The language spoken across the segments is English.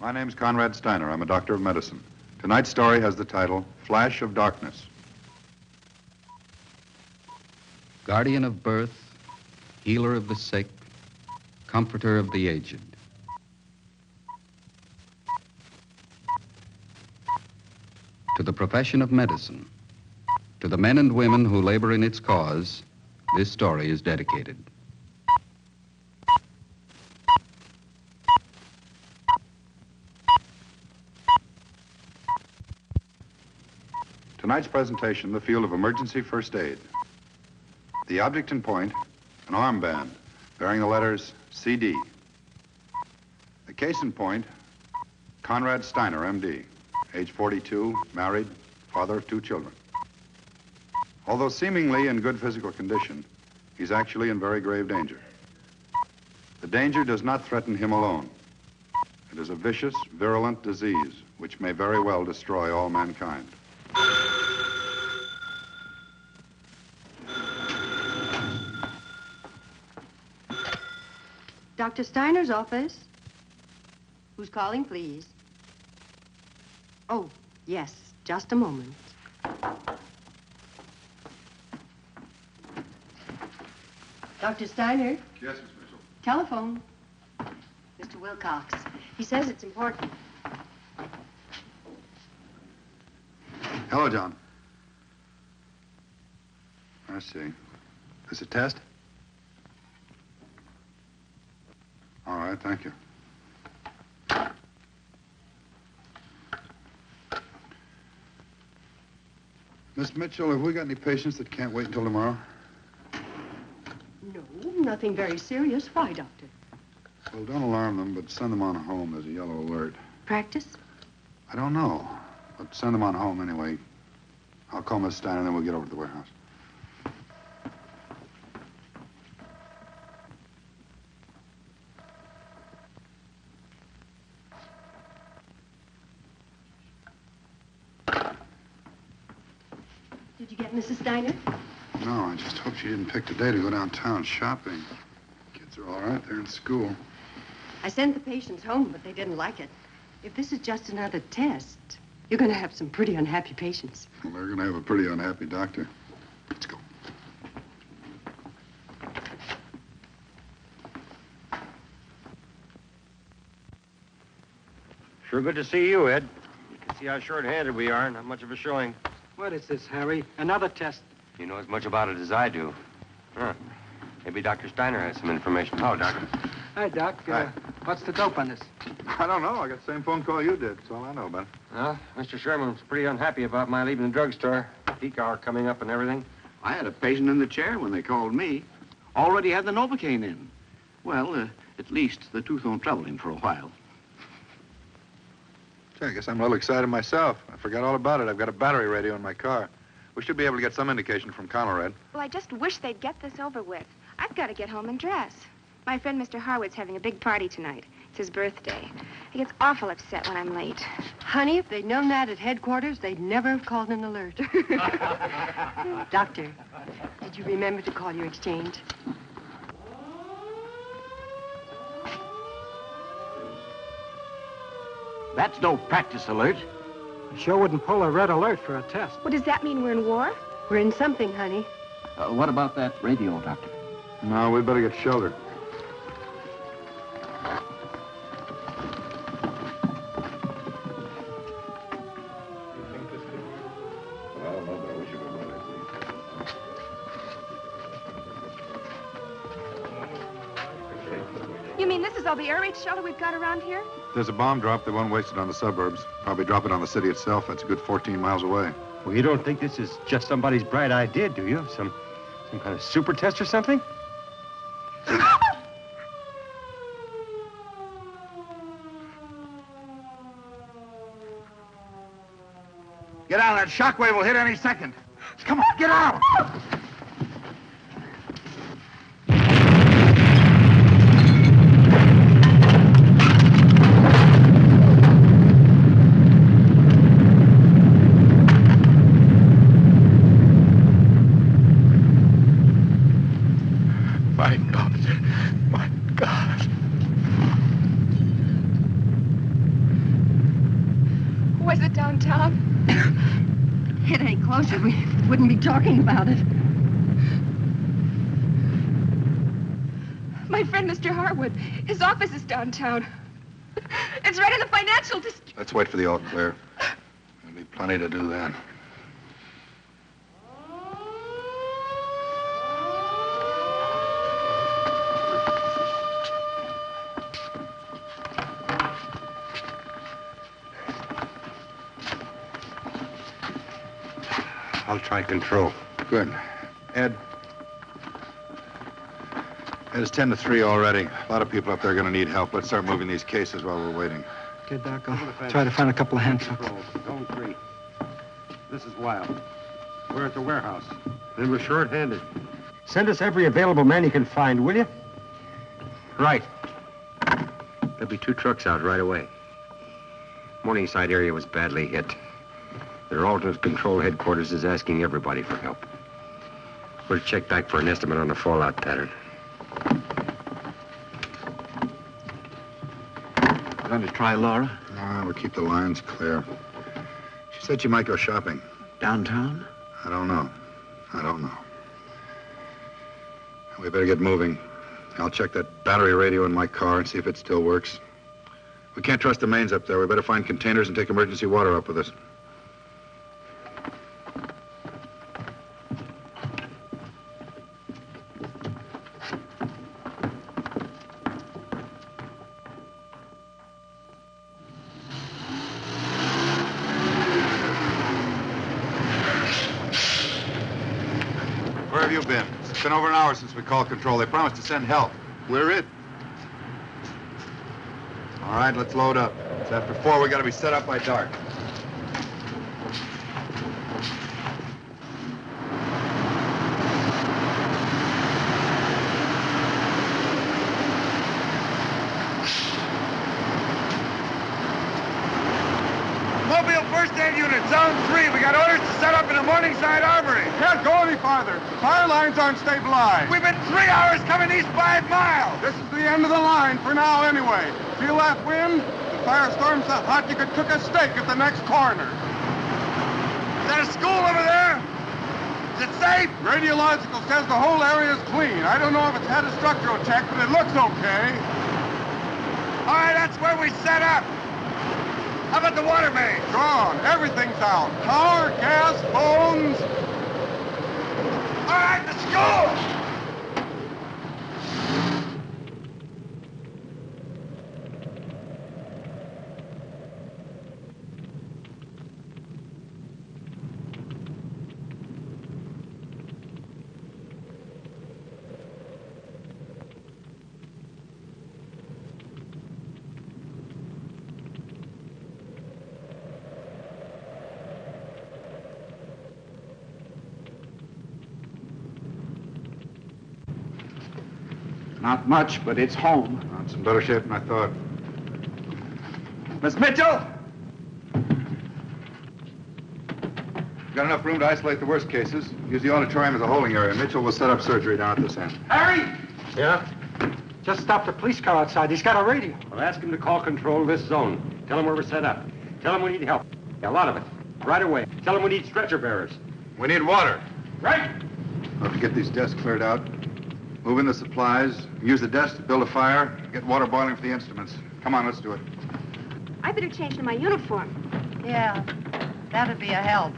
My name's Konrad Styner. I'm a doctor of medicine. Tonight's story has the title, Flash of Darkness. Guardian of birth, healer of the sick, comforter of the aged. To the profession of medicine, to the men and women who labor in its cause, this story is dedicated. Tonight's presentation, the field of emergency first aid. The object in point, an armband bearing the letters CD. The case in point, Konrad Styner, MD, age 42, married, father of 2 children. Although seemingly in good physical condition, he's actually in very grave danger. The danger does not threaten him alone. It is a vicious, virulent disease which may very well destroy all mankind. Dr. Steiner's office. Who's calling, please? Oh, yes, just a moment. Dr. Styner? Yes, Miss Mitchell. Telephone. Mr. Wilcox. He says it's important. Hello, John. I see. This a test? All right, thank you. Miss Mitchell, have we got any patients that can't wait until tomorrow? No, nothing very serious. Why, Doctor? Well, don't alarm them, but send them on home. There's a yellow alert. Practice? I don't know, but send them on home anyway. I'll call Miss Steiner, and then we'll get over to the warehouse. Did you get Mrs. Steiner? No, I just hope she didn't pick the day to go downtown shopping. Kids are all right. They're in school. I sent the patients home, but they didn't like it. If this is just another test, you're going to have some pretty unhappy patients. Well, they're going to have a pretty unhappy doctor. Let's go. Sure good to see you, Ed. You can see how short-handed we are. Not much of a showing. What is this, Harry? Another test? You know as much about it as I do. Huh. Maybe Dr. Steiner has some information. Hello, Doctor. Hi, Doc. Hi. What's the dope on this? I don't know. I got the same phone call you did. That's all I know about it. Well, Mr. Sherman's pretty unhappy about my leaving the drugstore. Peak hour coming up and everything. I had a patient in the chair when they called me. Already had the Novocaine in. Well, at least the tooth won't trouble him for a while. Gee, I guess I'm a little excited myself. I forgot all about it. I've got a battery radio in my car. We should be able to get some indication from Konrad. Well, I just wish they'd get this over with. I've got to get home and dress. My friend Mr. Harwood's having a big party tonight. It's his birthday. He gets awful upset when I'm late. Honey, if they'd known that at headquarters, they'd never have called an alert. Doctor, did you remember to call your exchange? That's no practice alert. I sure wouldn't pull a red alert for a test. Well, does that mean we're in war? We're in something, honey. What about that radio, Doctor? No, we'd better get sheltered. You mean this is all the air raid shelter we've got around here? If there's a bomb drop, they won't waste it on the suburbs. Probably drop it on the city itself. That's a good 14 miles away. Well, you don't think this is just somebody's bright idea, do you? Some kind of super test or something? Get out. That shockwave will hit any second. Come on, get out. My God. My God. closer, we wouldn't be talking about it. My friend, Mr. Harwood, his office is downtown. It's right in the financial district. Let's wait for the all clear. There'll be plenty to do then. I'll try control. Good. Ed? It is 10 to 3 already. A lot of people up there are going to need help. Let's start moving these cases while we're waiting. Okay, Doc, I'll try to find a couple of hands. Zone 3. This is Wild. We're at the warehouse. Then we're short-handed. Send us every available man you can find, will you? Right. There'll be 2 trucks out right away. Morningside area was badly hit. Their alternate control headquarters is asking everybody for help. We'll check back for an estimate on the fallout pattern. Going to try Laura? No, we'll keep the lines clear. She said she might go shopping. Downtown? I don't know. We better get moving. I'll check that battery radio in my car and see if it still works. We can't trust the mains up there. We better find containers and take emergency water up with us. Where have you been? It's been over an hour since we called control. They promised to send help. We're it. All right, let's load up. It's after 4. We got to be set up by dark. Mobile First Aid Unit, Zone 3. We got orders to set up in the Morningside Armory. Can't go any farther. Fire lines aren't stabilized. We've been 3 hours coming east 5 miles. This is the end of the line for now anyway. Feel that wind? The firestorm's so hot you could cook a steak at the next corner. Is that a school over there? Is it safe? Radiological says the whole area is clean. I don't know if it's had a structural check, but it looks okay. All right, that's where we set up. How about the water main? Gone. Everything's out. Power, gas, phones. All right, let's go! Not much, but it's home. Well, it's in better shape than I thought. Miss Mitchell? We've got enough room to isolate the worst cases. Use the auditorium as a holding area. Mitchell will set up surgery down at this end. Harry? Yeah? Just stopped a police car outside. He's got a radio. Well, ask him to call control of this zone. Tell him where we're set up. Tell him we need help. A lot of it. Right away. Tell him we need stretcher bearers. We need water. Right. We'll have to get these desks cleared out. Move in the supplies. Use the desks to build a fire. Get water boiling for the instruments. Come on, let's do it. I better change to my uniform. Yeah, that'd be a help.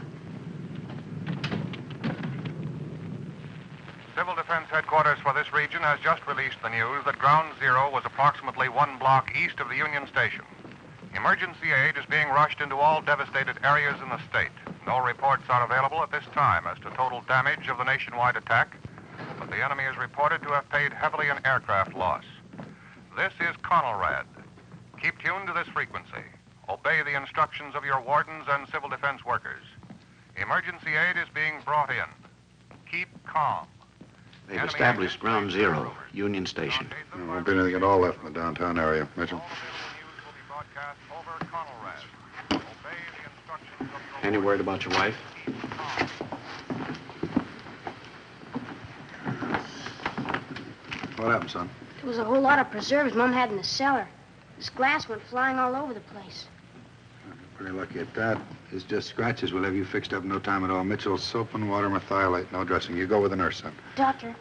Civil Defense Headquarters for this region has just released the news that Ground Zero was approximately 1 block east of the Union Station. Emergency aid is being rushed into all devastated areas in the state. No reports are available at this time as to total damage of the nationwide attack, but the enemy is reported to have paid heavily in aircraft loss. This is Konrad. Keep tuned to this frequency. Obey the instructions of your wardens and civil defense workers. Emergency aid is being brought in. Keep calm. They've established Ground Zero, Union Station. There won't be anything at all left in the downtown area, Mitchell. Any word about your wife? What happened, son? There was a whole lot of preserves Mom had in the cellar. This glass went flying all over the place. Pretty lucky at that. It's just scratches. We'll have you fixed up in no time at all. Mitchell, soap and water, methylate, no dressing. You go with the nurse, son. Doctor,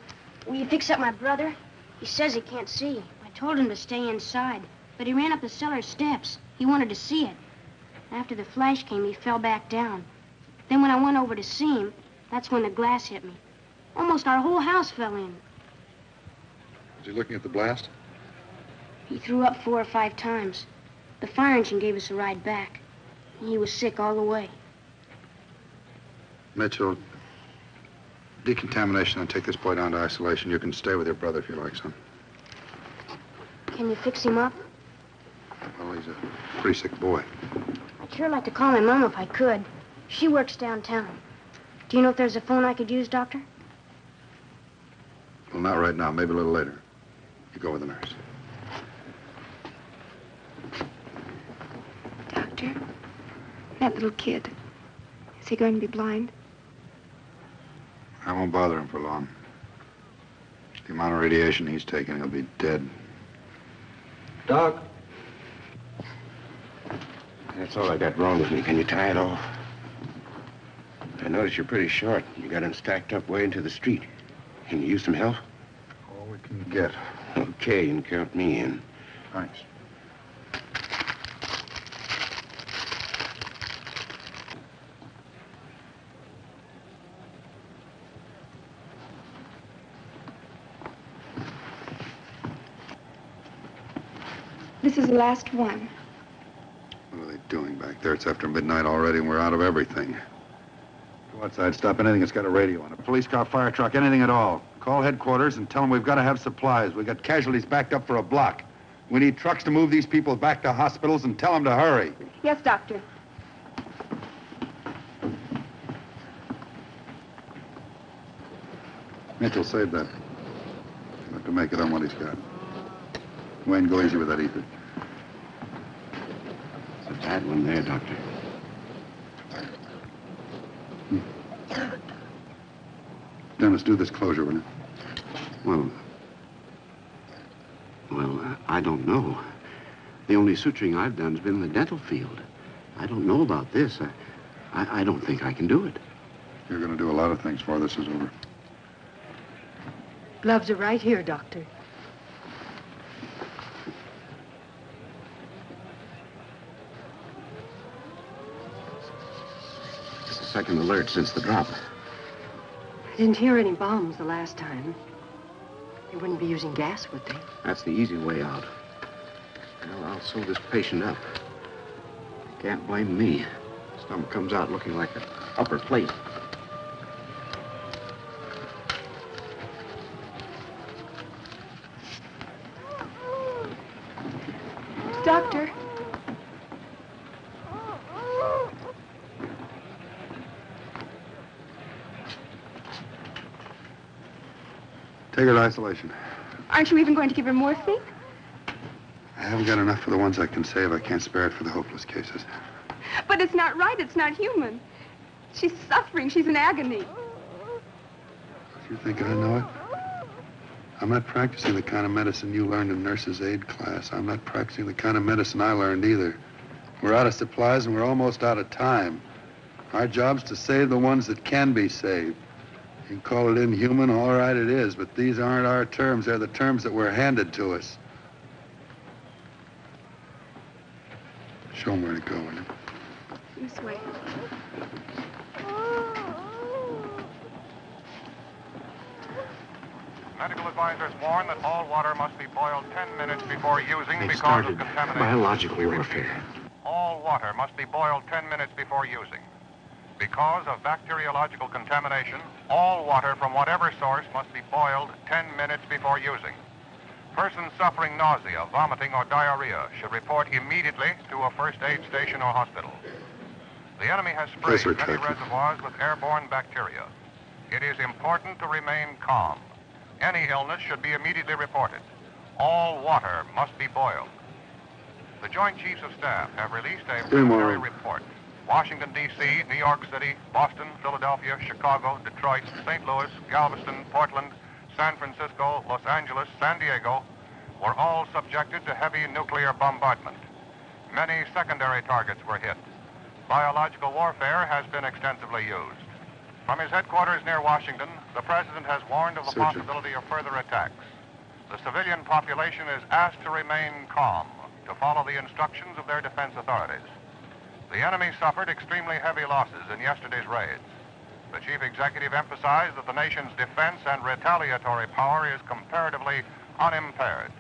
will you fix up my brother? He says he can't see. I told him to stay inside, but he ran up the cellar steps. He wanted to see it. After the flash came, he fell back down. Then when I went over to see him, that's when the glass hit me. Almost our whole house fell in. Was he looking at the blast? He threw up 4 or 5 times. The fire engine gave us a ride back. He was sick all the way. Mitchell, decontamination and take this boy down to isolation. You can stay with your brother if you like, son. Can you fix him up? Well, he's a pretty sick boy. I'd sure like to call my mom if I could. She works downtown. Do you know if there's a phone I could use, Doctor? Well, not right now. Maybe a little later. You go with the nurse. Doctor, that little kid, is he going to be blind? I won't bother him for long. The amount of radiation he's taking, he'll be dead. Doc? That's all I got wrong with me. Can you tie it off? I notice you're pretty short. You got him stacked up way into the street. Can you use some help? All we can get. Okay, and count me in. Thanks. This is the last one. What are they doing back there? It's after midnight already, and we're out of everything. Go outside, stop anything that's got a radio on it. Police car, fire truck, anything at all. Call headquarters and tell them we've got to have supplies. We've got casualties backed up for a block. We need trucks to move these people back to hospitals, and tell them to hurry. Yes, Doctor. Mitchell, save that. You'll have to make it on what he's got. Wayne, go easy with that ether. It's a bad one there, Doctor. Dennis, do this closure, will you? Well, I don't know. The only suturing I've done has been in the dental field. I don't know about this. I don't think I can do it. You're going to do a lot of things before this is over. Gloves are right here, Doctor. It's the second alert since the drop. I didn't hear any bombs the last time. They wouldn't be using gas, would they? That's the easy way out. Well, I'll sew this patient up. You can't blame me. Stomach comes out looking like an upper plate. Doctor. Take her to isolation. Aren't you even going to give her morphine? I haven't got enough for the ones I can save. I can't spare it for the hopeless cases. But it's not right. It's not human. She's suffering. She's in agony. You think I know it? I'm not practicing the kind of medicine you learned in nurse's aid class. I'm not practicing the kind of medicine I learned either. We're out of supplies and we're almost out of time. Our job's to save the ones that can be saved. You can call it inhuman, all right it is, but these aren't our terms. They're the terms that were handed to us. Show them where to go, will you? This way. Medical advisors warn that all water must be boiled 10 minutes before using They've because started of contamination. biological warfare. All water must be boiled 10 minutes before using. Because of bacteriological contamination, all water from whatever source must be boiled 10 minutes before using. Persons suffering nausea, vomiting, or diarrhea should report immediately to a first aid station or hospital. The enemy has sprayed many reservoirs with airborne bacteria. It is important to remain calm. Any illness should be immediately reported. All water must be boiled. The Joint Chiefs of Staff have released a preliminary report. Washington, D.C., New York City, Boston, Philadelphia, Chicago, Detroit, St. Louis, Galveston, Portland, San Francisco, Los Angeles, San Diego were all subjected to heavy nuclear bombardment. Many secondary targets were hit. Biological warfare has been extensively used. From his headquarters near Washington, the president has warned of the possibility of further attacks. The civilian population is asked to remain calm, to follow the instructions of their defense authorities. The enemy suffered extremely heavy losses in yesterday's raids. The chief executive emphasized that the nation's defense and retaliatory power is comparatively unimpaired.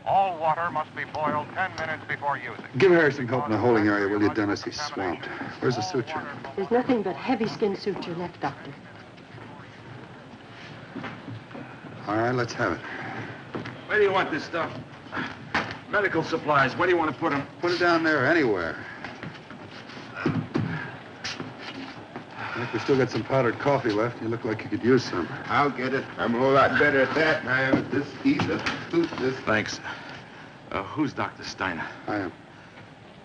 All water must be boiled 10 minutes before using. Give Harry some help in the holding area, will you, Dennis? He's swamped. Where's the suture? There's nothing but heavy skin suture left, Doctor. All right, let's have it. Where do you want this stuff? Medical supplies. Where do you want to put them? Put it down there, anywhere. I think we still got some powdered coffee left. You look like you could use some. I'll get it. I'm a whole lot better at that than I am at this either. Thanks. Who's Dr. Styner? I am.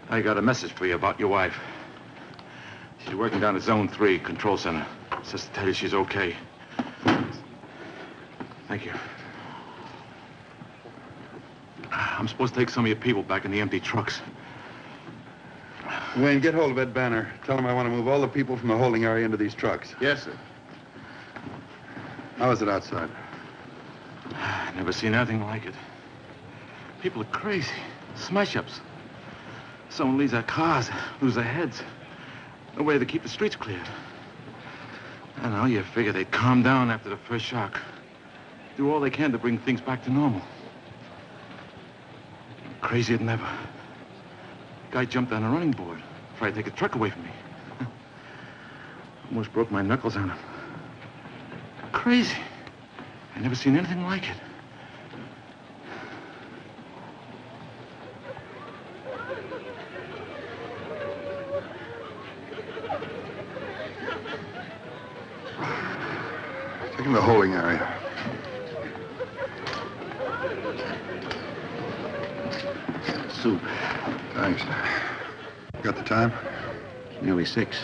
I got a message for you about your wife. She's working down at Zone 3, Control Center. Says to tell you she's okay. Thank you. I'm supposed to take some of your people back in the empty trucks. Wayne, get hold of Ed Banner. Tell him I want to move all the people from the holding area into these trucks. Yes, sir. How is it outside? Never seen anything like it. People are crazy. Smash-ups. Someone leaves their cars, lose their heads. No way to keep the streets cleared. I know, you figure they'd calm down after the first shock. Do all they can to bring things back to normal. Crazier than ever. Guy jumped on a running board, tried to take a truck away from me. Almost broke my knuckles on him. Crazy. I never seen anything like it. Take him to the holding area. Soup. Thanks. Got the time? Nearly 6.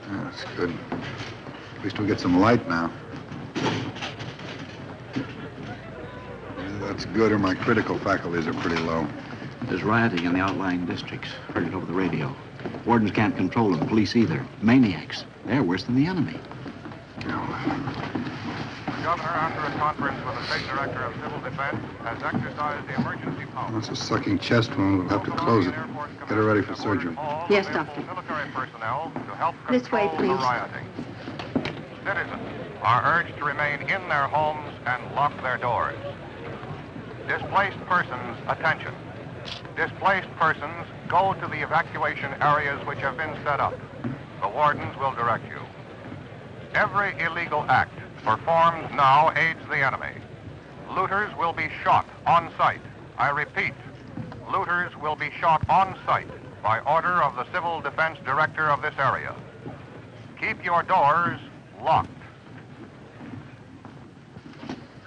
Oh, that's good. At least we'll get some light now. Either that's good or my critical faculties are pretty low. There's rioting in the outlying districts. Heard it over the radio. Wardens can't control them. Police either. Maniacs. They're worse than the enemy. The governor, after a conference with the state director of civil defense, has exercised the emergency power. That's a sucking chest wound. We'll have to close it. Get her ready for surgery. Yes, doctor. Military personnel to help This way, control the please. rioting. Citizens are urged to remain in their homes and lock their doors. Displaced persons, attention. Displaced persons, go to the evacuation areas which have been set up. The wardens will direct you. Every illegal act performed now aids the enemy. Looters will be shot on sight. I repeat, looters will be shot on sight by order of the Civil Defense Director of this area. Keep your doors locked.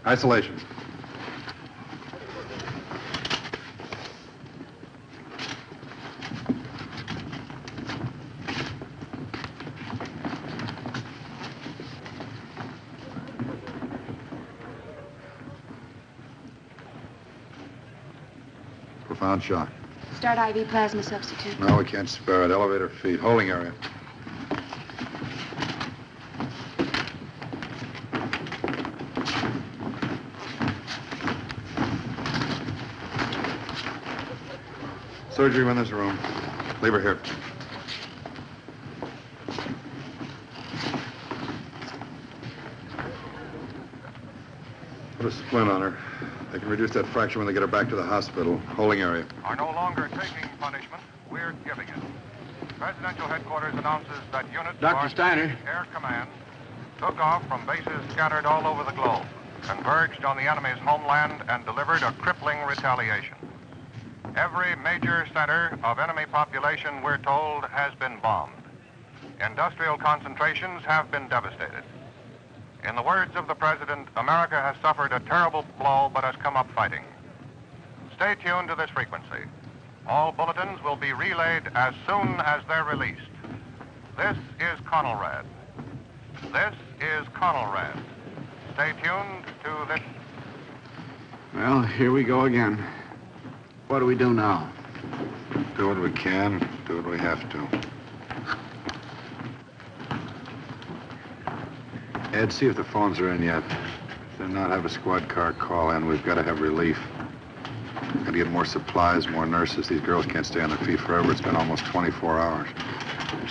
Isolation. Profound shock. Start IV plasma substitute. No, we can't spare it. Elevator feed. Holding area. Surgery in this room. Leave her here. Put a splint on her. They can reduce that fracture when they get her back to the hospital. Holding area. Are no longer taking punishment. We're giving it. Presidential headquarters announces that units Dr. Styner. Air Command took off from bases scattered all over the globe, converged on the enemy's homeland, and delivered a crippling retaliation. Every major center of enemy population, we're told, has been bombed. Industrial concentrations have been devastated. In the words of the president, America has suffered a terrible blow, but has come up fighting. Stay tuned to this frequency. All bulletins will be relayed as soon as they're released. This is Konrad. This is Konrad. Stay tuned to this. Well, here we go again. What do we do now? Do what we can. Do what we have to. Ed, see if the phones are in yet. If they're not, have a squad car call in. We've got to have relief. Got to get more supplies, more nurses. These girls can't stay on their feet forever. It's been almost 24 hours.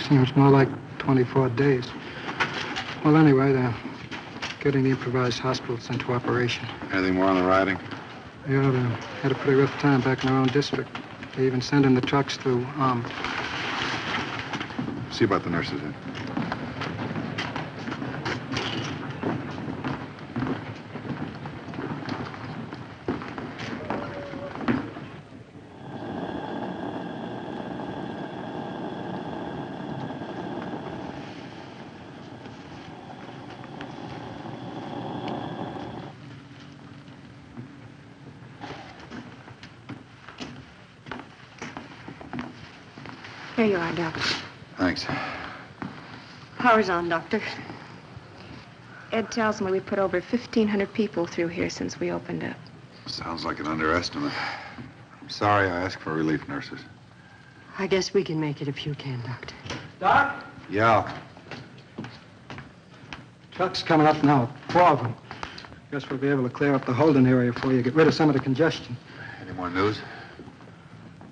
Seems more like 24 days. Well, anyway, they're getting the improvised hospitals into operation. Anything more on the riding? Yeah, they had a pretty rough time back in their own district. They even sent in the trucks through, See about the nurses in. Here you are, Doctor. Thanks. Power's on, Doctor. Ed tells me we put over 1,500 people through here since we opened up. Sounds like an underestimate. I'm sorry I asked for relief nurses. I guess we can make it if you can, Doctor. Doc? Yeah. Trucks coming up now, 4 of them. Guess we'll be able to clear up the holding area for you, get rid of some of the congestion. Any more news?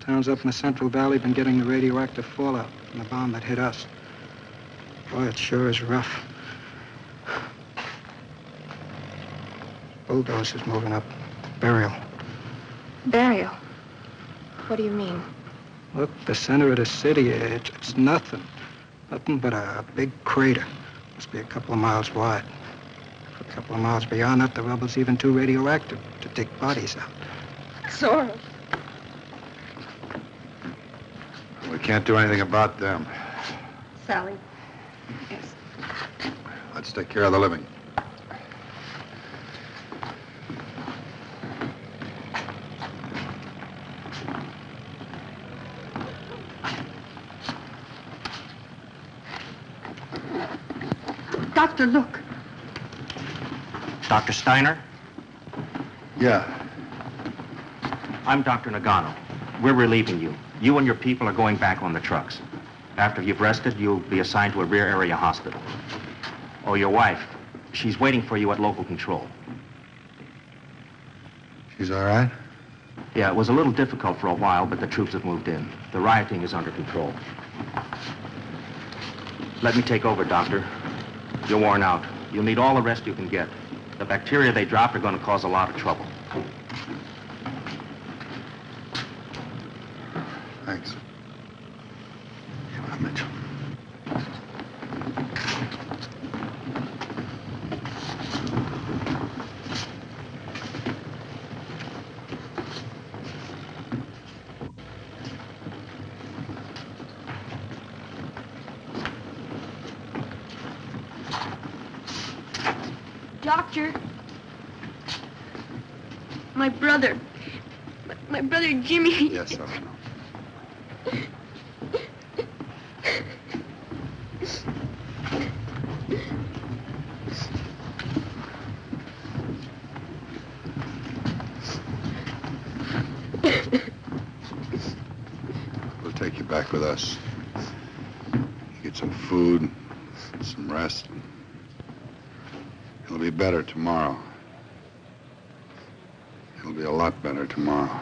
Towns up in the Central Valley been getting the radioactive fallout from the bomb that hit us. Boy, it sure is rough. Bulldozers moving up. Burial. Burial? What do you mean? Look, the center of the city, it's nothing. Nothing but a big crater. Must be a couple of miles wide. For a couple of miles beyond that, the rubble's even too radioactive to dig bodies out. It's horrible. We can't do anything about them. Sally. Yes. Let's take care of the living. Doctor, look. Dr. Styner? Yeah. I'm Dr. Nagano. We're relieving you. You and your people are going back on the trucks. After you've rested, you'll be assigned to a rear area hospital. Oh, your wife. She's waiting for you at local control. She's all right? Yeah, it was a little difficult for a while, but the troops have moved in. The rioting is under control. Let me take over, Doctor. You're worn out. You'll need all the rest you can get. The bacteria they dropped are going to cause a lot of trouble. Thanks. Come on, Mitchell. Doctor. My brother. My brother Jimmy. Yes, I know. We'll take you back with us. Get some food, some rest. It'll be better tomorrow. It'll be a lot better tomorrow.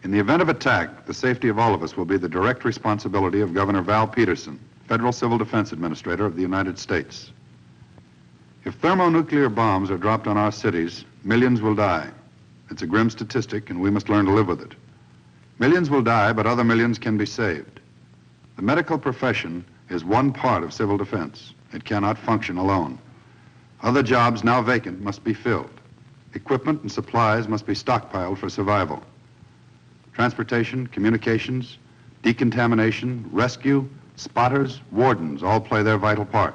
In the event of attack, the safety of all of us will be the direct responsibility of Governor Val Peterson, Federal Civil Defense Administrator of the United States. If thermonuclear bombs are dropped on our cities, millions will die. It's a grim statistic, and we must learn to live with it. Millions will die, but other millions can be saved. The medical profession is one part of civil defense. It cannot function alone. Other jobs now vacant must be filled. Equipment and supplies must be stockpiled for survival. Transportation, communications, decontamination, rescue, spotters, wardens all play their vital part.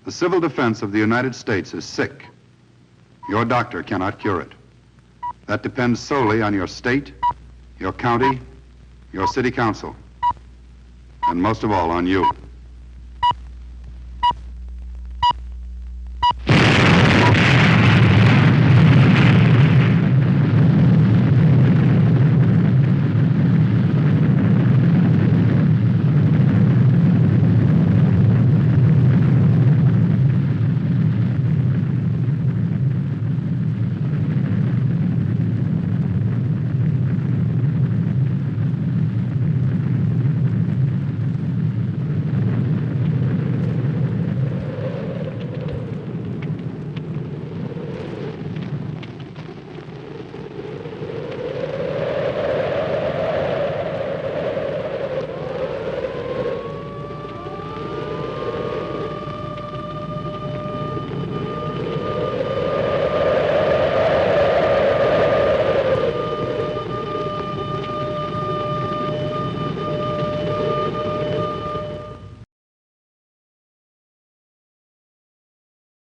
The civil defense of the United States is sick. Your doctor cannot cure it. That depends solely on your state, your county, your city council, and most of all on you.